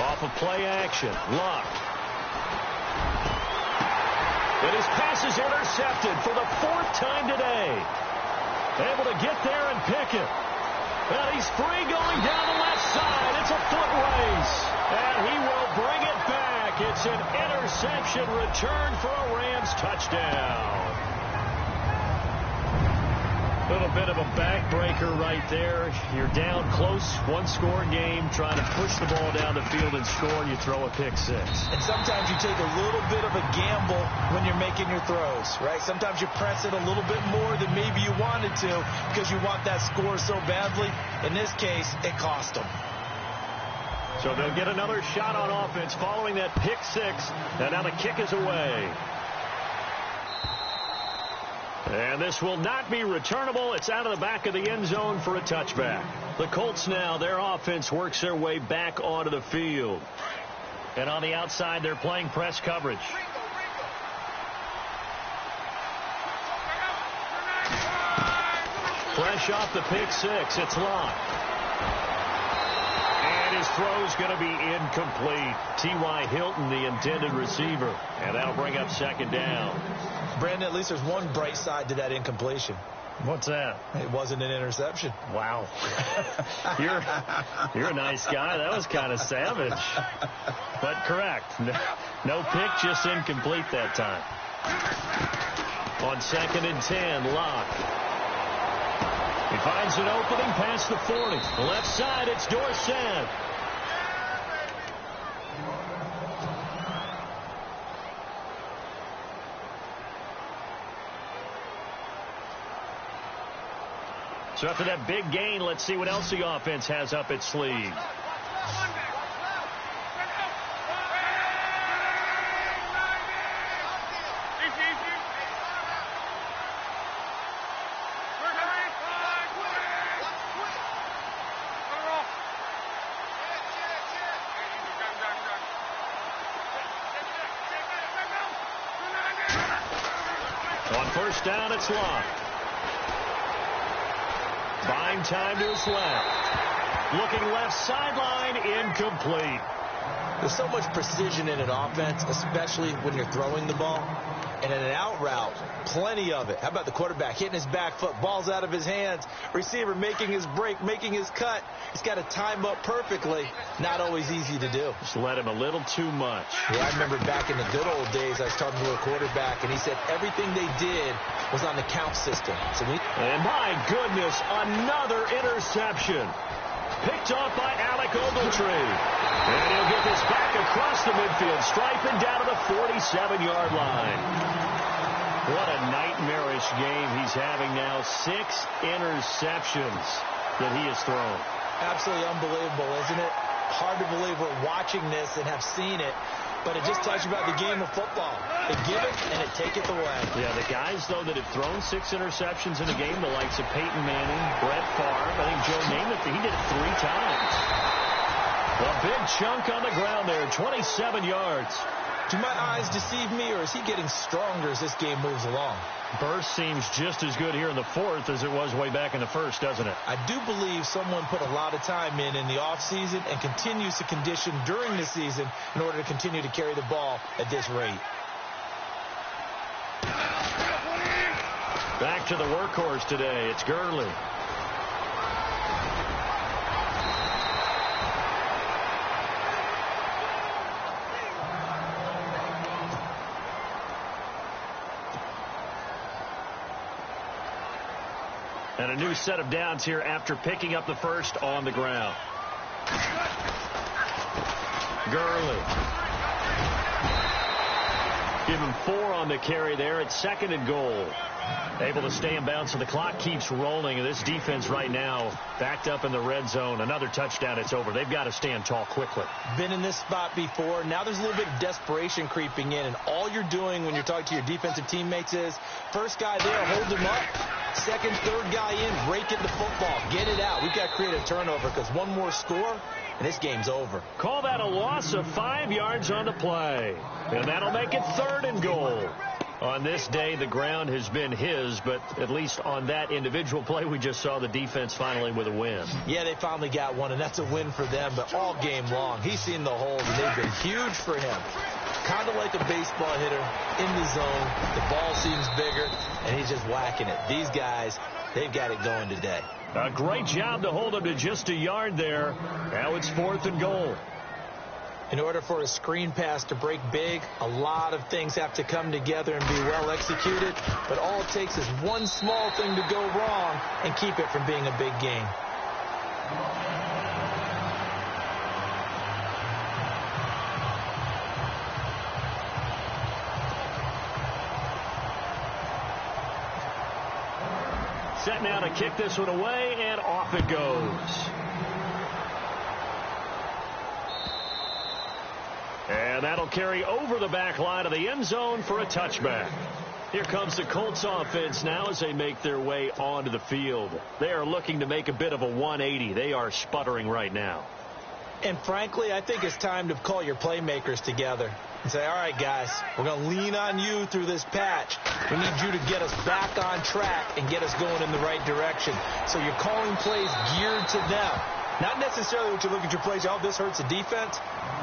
Off of play action. Luck. And his pass is intercepted for the 4th time today. Able to get there and pick it. And he's free going down the left side. It's a foot race. And he will bring it back. It's an interception return for a Rams touchdown. A little bit of a backbreaker right there. You're down close, 1-score game, trying to push the ball down the field and score, and you throw a pick 6. And sometimes you take a little bit of a gamble when you're making your throws, right? Sometimes you press it a little bit more than maybe you wanted to because you want that score so badly. In this case, it cost them. So they'll get another shot on offense following that pick 6, and now the kick is away. And this will not be returnable. It's out of the back of the end zone for a touchback. The Colts now, their offense works their way back onto the field. And on the outside, they're playing press coverage. Fresh off the pick 6, it's Locke. And his throw's going to be incomplete. T.Y. Hilton, the intended receiver. And that'll bring up second down. Brandon, at least there's one bright side to that incompletion. What's that? It wasn't an interception. Wow. You're a nice guy. That was kind of savage. But correct. No pick, just incomplete that time. On 2nd and 10, Locke. He finds an opening past the 40. Left side, it's Dorsett. So after that big gain, let's see what else the offense has up its sleeve. On first down, it's Locke. Buying time to his left. Looking left sideline, incomplete. There's so much precision in an offense, especially when you're throwing the ball. And in an out route, plenty of it. How about the quarterback hitting his back foot, ball's out of his hands, receiver making his break, making his cut. He's got to time up perfectly. Not always easy to do. Just let him a little too much. Yeah, I remember back in the good old days, I was talking to a quarterback, and he said everything they did was on the count system. And my goodness, another interception. Picked off by Alec Ogletree. And he'll get this back across the midfield stripe and down to the 47-yard line. What a nightmarish game he's having now. 6 interceptions that he has thrown. Absolutely unbelievable, isn't it? Hard to believe we're watching this and have seen it. But it just tells you about the game of football. They give it and they take it away. Yeah, the guys, though, that have thrown 6 interceptions in a game, the likes of Peyton Manning, Brett Favre, I think Joe Namath, he did it 3 times. A big chunk on the ground there, 27 yards. Do my eyes deceive me, or is he getting stronger as this game moves along? Burst seems just as good here in the 4th as it was way back in the 1st, doesn't it? I do believe someone put a lot of time in the offseason and continues to condition during the season in order to continue to carry the ball at this rate. Back to the workhorse today. It's Gurley. And a new set of downs here after picking up the first on the ground. Gurley. Give him 4 on the carry there at 2nd and goal. Able to stay in bounds, so the clock keeps rolling. And this defense right now backed up in the red zone. Another touchdown, it's over. They've got to stand tall quickly. Been in this spot before. Now there's a little bit of desperation creeping in. And all you're doing when you're talking to your defensive teammates is, first guy there, hold him up. Second, third guy in, break it the football. Get it out. We've got to create a turnover because one more score, and this game's over. Call that a loss of 5 yards on the play. And that'll make it 3rd and goal. On this day, the ground has been his, but at least on that individual play, we just saw the defense finally with a win. Yeah, they finally got one, and that's a win for them, but all game long, he's seen the holes, and they've been huge for him. Kind of like a baseball hitter in the zone. The ball seems bigger, and he's just whacking it. These guys, they've got it going today. A great job to hold him to just a yard there. Now it's 4th and goal. In order for a screen pass to break big, a lot of things have to come together and be well executed. But all it takes is one small thing to go wrong and keep it from being a big game. Set now to kick this one away, and off it goes. And that'll carry over the back line of the end zone for a touchback. Here comes the Colts offense now as they make their way onto the field. They are looking to make a bit of a 180. They are sputtering right now. And frankly, I think it's time to call your playmakers together and say, all right, guys, we're going to lean on you through this patch. We need you to get us back on track and get us going in the right direction. So you're calling plays geared to them. Not necessarily what you look at your plays, oh, this hurts the defense.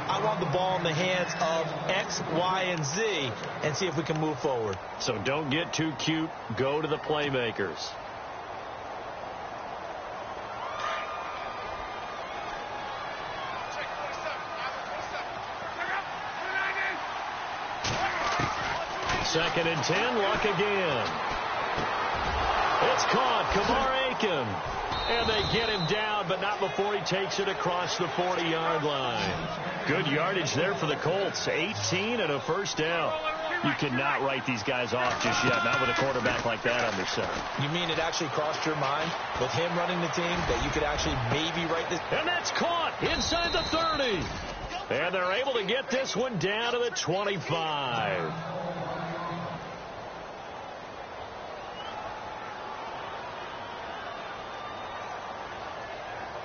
I want the ball in the hands of X, Y, and Z and see if we can move forward. So don't get too cute. Go to the playmakers. Second and 10, Luck again. It's caught, Kamar Aiken. And they get him down, but not before he takes it across the 40-yard line. Good yardage there for the Colts. 18 and a first down. You cannot write these guys off just yet, not with a quarterback like that under center. You mean it actually crossed your mind with him running the team that you could actually maybe write this? And that's caught inside the 30. And they're able to get this one down to the 25.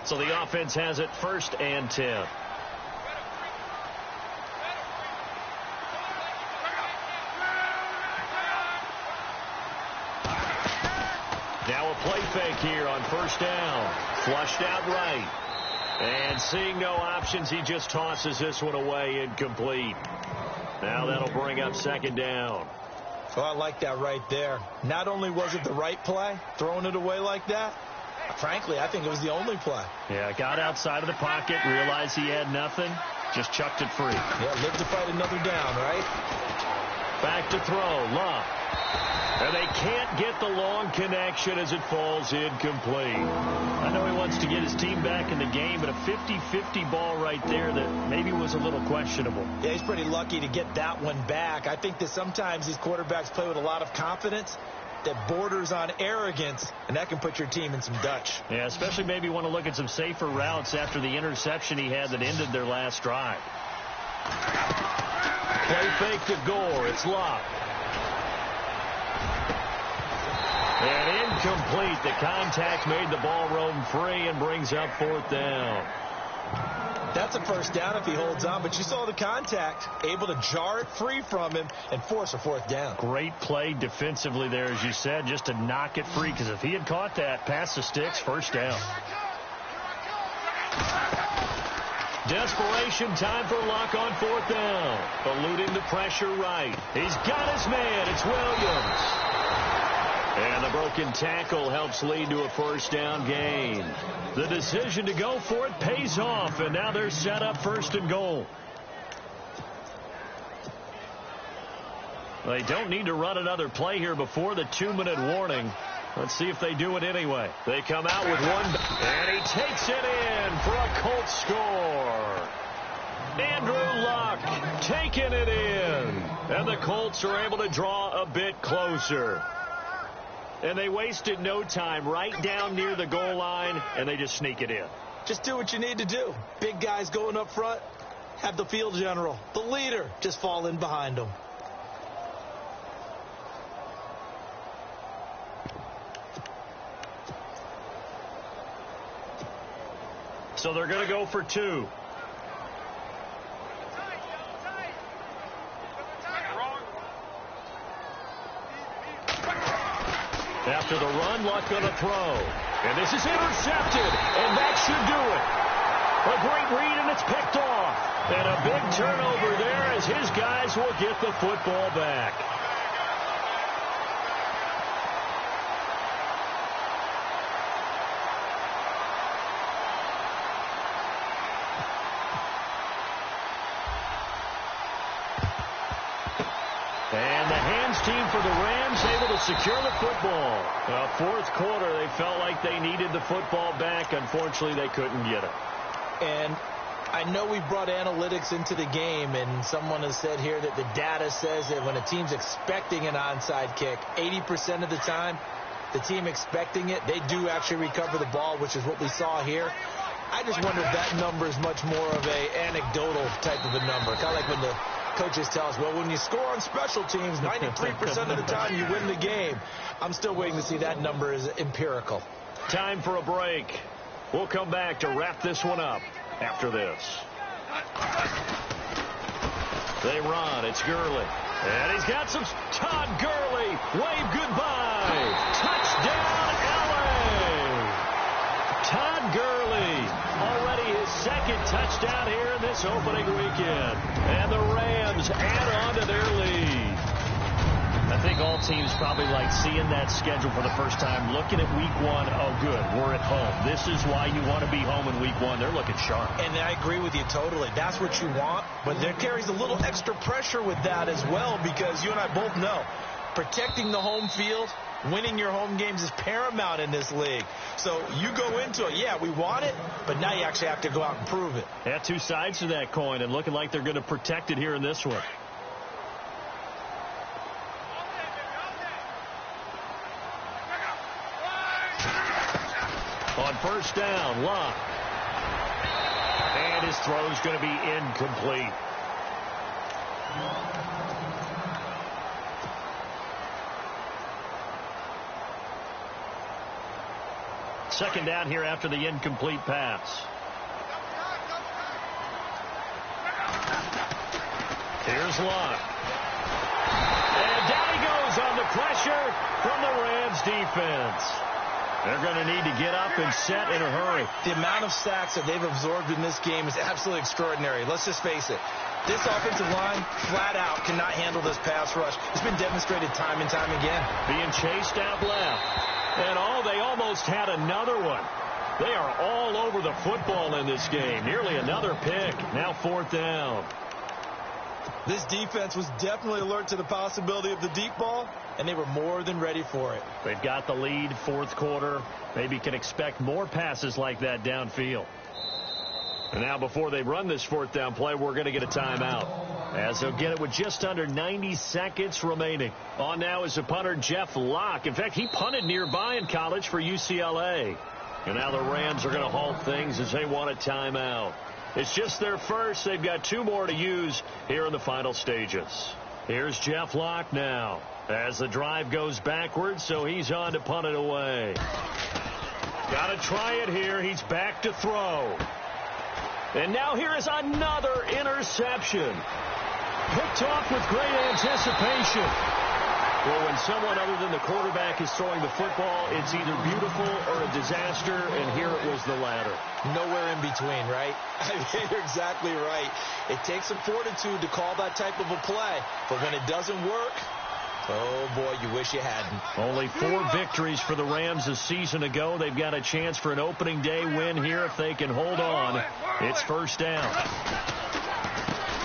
So the offense has it 1st and 10. Now a play fake here on 1st down. Flushed out right. And seeing no options, he just tosses this one away incomplete. Now that'll bring up 2nd down. Oh, I like that right there. Not only was it the right play, throwing it away like that, frankly, I think it was the only play. Yeah, got outside of the pocket, realized he had nothing, just chucked it free. Yeah, live to fight another down, right? Back to throw, Luck. And they can't get the long connection as it falls incomplete. I know he wants to get his team back in the game, but a 50-50 ball right there that maybe was a little questionable. Yeah, he's pretty lucky to get that one back. I think that sometimes these quarterbacks play with a lot of confidence that borders on arrogance, and that can put your team in some Dutch. Yeah, especially maybe want to look at some safer routes after the interception he had that ended their last drive. Play fake to Gore. It's Luck. And incomplete. The contact made the ball roam free and brings up 4th down. That's a first down if he holds on, but you saw the contact, able to jar it free from him and force a 4th down. Great play defensively there, as you said, just to knock it free, because if he had caught that, past the sticks, 1st down. Desperation time for Luck on 4th down. Eluding the pressure right. He's got his man. It's Williams. And the broken tackle helps lead to a 1st down gain. The decision to go for it pays off, and now they're set up 1st and goal. They don't need to run another play here before the 2-minute warning. Let's see if they do it anyway. They come out with one, and he takes it in for a Colts score. Andrew Luck taking it in, and the Colts are able to draw a bit closer. And they wasted no time, right down near the goal line, and they just sneak it in. Just do what you need to do. Big guys going up front, have the field general, the leader, just fall in behind them. So they're going to go for 2. After the run, Luck going to throw. And this is intercepted, and that should do it. A great read, and it's picked off. And a big turnover there as his guys will get the football back. And the hands team for the Rams able to secure the football. 4th quarter, they felt like they needed the football back. Unfortunately, they couldn't get it. And I know we brought analytics into the game, and someone has said here that the data says that when a team's expecting an onside kick, 80% of the time, the team expecting it, they do actually recover the ball, which is what we saw here. I just wonder if that number is much more of a anecdotal type of a number. Kind of like when the coaches tell us, well, when you score on special teams, 93% of the time you win the game. I'm still waiting to see that number is empirical. Time for a break. We'll come back to wrap this one up after this. They run. It's Gurley. And he's got some. Todd Gurley. Wave goodbye. Touchdown, L.A. Todd Gurley touchdown here in this opening weekend. And the Rams add on to their lead. I think all teams probably like seeing that schedule for the first time, looking at week one. Oh, good, we're at home. This is why you want to be home in week one. They're looking sharp. And I agree with you totally. That's what you want, but there carries a little extra pressure with that as well, because you and I both know protecting the home field, winning your home games is paramount in this league. So you go into it, yeah, we want it, but now you actually have to go out and prove it. Yeah, two sides to that coin, and looking like they're going to protect it here in this one. On first down, Locke. And his throw's going to be incomplete. Second down here after the incomplete pass. Here's Locke. And down he goes on the pressure from the Rams defense. They're going to need to get up and set in a hurry. The amount of sacks that they've absorbed in this game is absolutely extraordinary. Let's just face it. This offensive line, flat out, cannot handle this pass rush. It's been demonstrated time and time again. Being chased out left. And they almost had another one. They are all over the football in this game. Nearly another pick. Now fourth down. This defense was definitely alert to the possibility of the deep ball, and they were more than ready for it. They've got the lead, fourth quarter. Maybe can expect more passes like that downfield. And now before they run this fourth down play, we're going to get a timeout, as they'll get it with just under 90 seconds remaining. On now is the punter, Jeff Locke. In fact, he punted nearby in college for UCLA. And now the Rams are going to halt things as they want a timeout. It's just their first. They've got two more to use here in the final stages. Here's Jeff Locke now as the drive goes backwards, so he's on to punt it away. Got to try it here. He's back to throw. And now here is another interception. Picked off with great anticipation. Well, when someone other than the quarterback is throwing the football, it's either beautiful or a disaster, and here it was the latter. Nowhere in between, right? I mean, you're exactly right. It takes some fortitude to call that type of a play, but when it doesn't work, oh, boy, you wish you hadn't. Only 4 victories for the Rams a season ago. They've got a chance for an opening day win here if they can hold on. It's first down.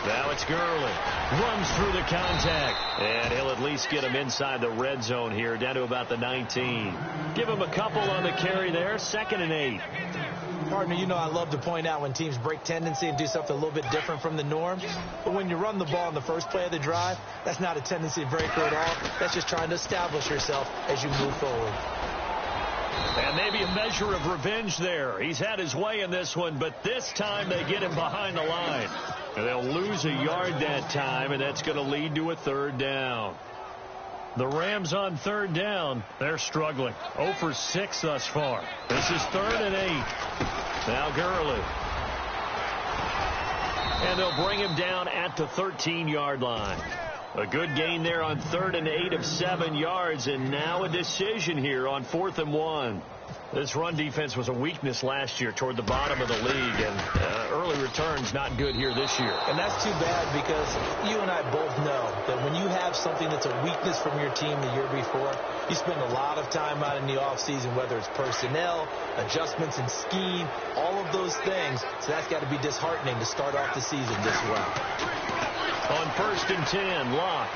Now it's Gurley. Runs through the contact. And he'll at least get him inside the red zone here, down to about the 19. Give him a couple on the carry there. 2nd and 8. Partner, you know I love to point out when teams break tendency and do something a little bit different from the norm. But when you run the ball in the first play of the drive, that's not a tendency breaker at all. That's just trying to establish yourself as you move forward. And maybe a measure of revenge there. He's had his way in this one, but this time they get him behind the line. And they'll lose a yard that time, and that's going to lead to a third down. The Rams on third down, they're struggling. 0 for 6 thus far. This is 3rd and 8. Now Gurley. And they'll bring him down at the 13-yard line. A good gain there on 3rd and 8 of 7 yards, and now a decision here on 4th and 1. This run defense was a weakness last year toward the bottom of the league, and early returns not good here this year. And that's too bad, because you and I both know that when you have something that's a weakness from your team the year before, you spend a lot of time out in the offseason, whether it's personnel, adjustments in scheme, all of those things. So that's got to be disheartening to start off the season this well. On 1st and 10, Locke.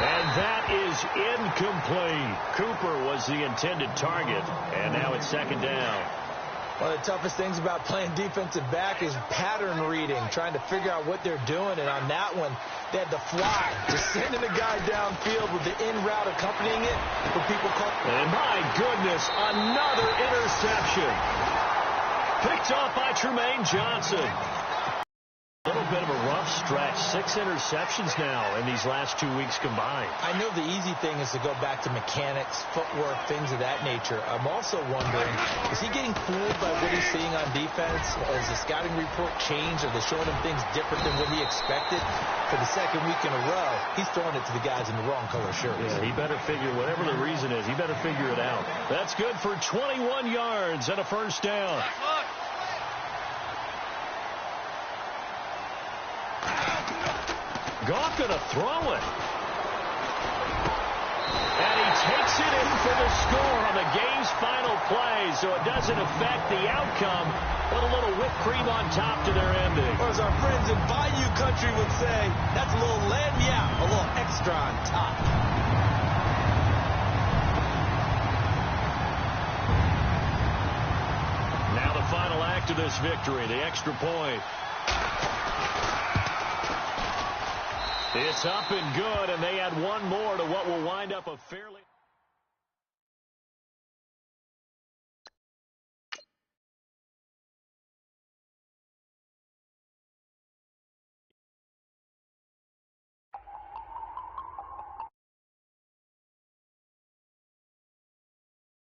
And that is incomplete. Cooper was the intended target, and now it's 2nd down. One of the toughest things about playing defensive back is pattern reading, trying to figure out what they're doing. And on that one, they had to fly, just sending the guy downfield with the in route accompanying it. What people call. And my goodness, another interception. Picked off by Tremaine Johnson. A little bit of a rough stretch. 6 interceptions now in these last 2 weeks combined. I know the easy thing is to go back to mechanics, footwork, things of that nature. I'm also wondering, is he getting fooled by what he's seeing on defense? Has the scouting report changed? Are they showing him things different than what he expected? For the 2nd week in a row, he's throwing it to the guys in the wrong color shirts. Yeah, he better figure, whatever the reason is, he better figure it out. That's good for 21 yards and a first down. Goff going to throw it. And he takes it in for the score on the game's final play, so it doesn't affect the outcome, but a little whipped cream on top to their ending. Or as our friends in Bayou Country would say, that's a little a little extra on top. Now the final act of this victory, the extra point. It's up and good, and they add one more to what will wind up a fairly...